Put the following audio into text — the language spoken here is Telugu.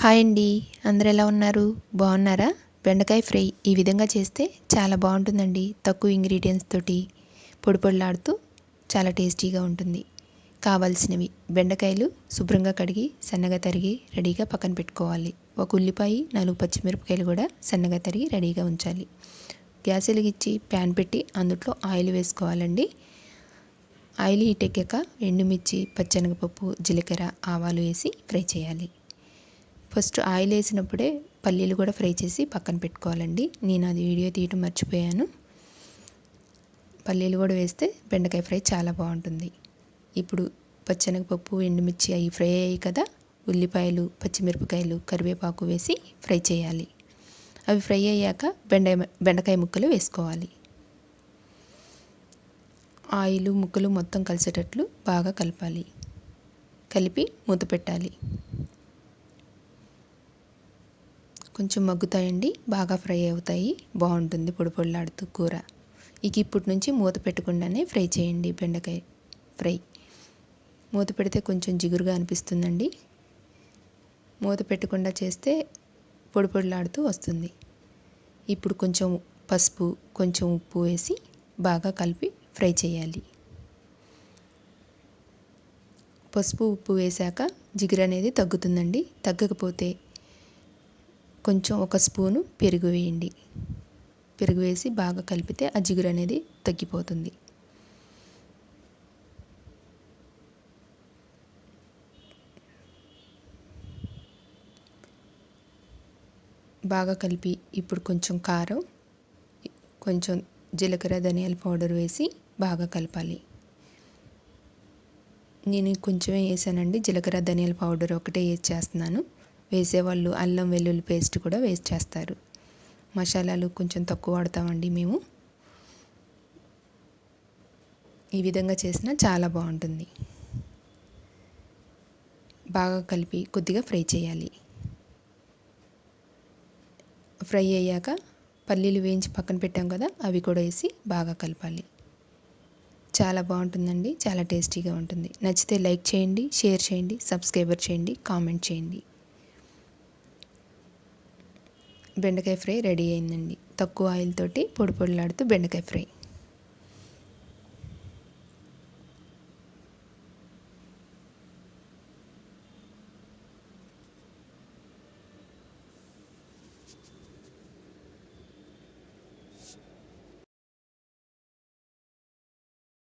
హాయ్ అండి, అందరు ఎలా ఉన్నారు? బాగున్నారా? బెండకాయ ఫ్రై ఈ విధంగా చేస్తే చాలా బాగుంటుందండి. తక్కువ ఇంగ్రీడియంట్స్ తోటి పొడి పొడిలాడుతూ చాలా టేస్టీగా ఉంటుంది. కావాల్సినవి బెండకాయలు శుభ్రంగా కడిగి సన్నగా తరిగి రెడీగా పక్కన పెట్టుకోవాలి. ఒక ఉల్లిపాయ 4 పచ్చిమిరపకాయలు కూడా సన్నగా తరిగి రెడీగా ఉంచాలి. గ్యాస్ వెలిగించి ప్యాన్ పెట్టి అందులో ఆయిల్ వేసుకోవాలండి. ఆయిల్ హీట్ ఎక్కాక ఎండుమిర్చి, పచ్చెనగపప్పు, జీలకర్ర, ఆవాలు వేసి ఫ్రై చేయాలి. ఫస్ట్ ఆయిల్ వేసినప్పుడే పల్లీలు కూడా ఫ్రై చేసి పక్కన పెట్టుకోవాలండి. నేను అది వీడియో తీయటం మర్చిపోయాను. పల్లీలు కూడా వేస్తే బెండకాయ ఫ్రై చాలా బాగుంటుంది. ఇప్పుడు పచ్చెనగపప్పు, ఎండుమిర్చి అవి ఫ్రై అయ్యాయి కదా, ఉల్లిపాయలు, పచ్చిమిరపకాయలు, కరివేపాకు వేసి ఫ్రై చేయాలి. అవి ఫ్రై అయ్యాక బెండకాయ ముక్కలు వేసుకోవాలి. ఆయిల్ ముక్కలు మొత్తం కలిసేటట్లు బాగా కలపాలి. కలిపి మూత పెట్టాలి. కొంచెం మగ్గుతాయండి, బాగా ఫ్రై అవుతాయి, బాగుంటుంది పొడి పొడిలాడుతూ కూర. ఇప్పటి నుంచి మూత పెట్టకుండానే ఫ్రై చేయండి. బెండకాయ ఫ్రై మూత పెడితే కొంచెం జిగురుగా అనిపిస్తుందండి. మూత పెట్టకుండా చేస్తే పొడి పొడిలాడుతూ వస్తుంది. ఇప్పుడు కొంచెం పసుపు, కొంచెం ఉప్పు వేసి బాగా కలిపి ఫ్రై చేయాలి. పసుపు ఉప్పు వేశాక జిగురు అనేది తగ్గుతుందండి. తగ్గకపోతే కొంచెం ఒక స్పూను పెరుగు వేయండి. పెరుగు వేసి బాగా కలిపితే ఆ జిగురు అనేది తగ్గిపోతుంది. బాగా కలిపి ఇప్పుడు కొంచెం కారం, కొంచెం జీలకర్ర, ధనియాల పౌడర్ వేసి బాగా కలపాలి. నేను కొంచెమే వేసానండి. జీలకర్ర, ధనియాల పౌడర్ ఒకటే వేసి చేస్తున్నాను. వేసేవాళ్ళు అల్లం వెల్లుల్లి పేస్ట్ కూడా వేస్ట్ చేస్తారు. మసాలాలు కొంచెం తక్కువ వాడతామండి మేము. ఈ విధంగా చేసినా చాలా బాగుంటుంది. బాగా కలిపి కొద్దిగా ఫ్రై చేయాలి. ఫ్రై అయ్యాక పల్లీలు వేయించి పక్కన పెట్టాం కదా, అవి కూడా వేసి బాగా కలపాలి. చాలా బాగుంటుందండి, చాలా టేస్టీగా ఉంటుంది. నచ్చితే లైక్ చేయండి, షేర్ చేయండి, సబ్స్క్రైబర్ చేయండి, కామెంట్ చేయండి. బెండకాయ ఫ్రై రెడీ అయిందండి. తక్కువ ఆయిల్ తోటి పొడి పొడిలాడుతూ బెండకాయ ఫ్రై.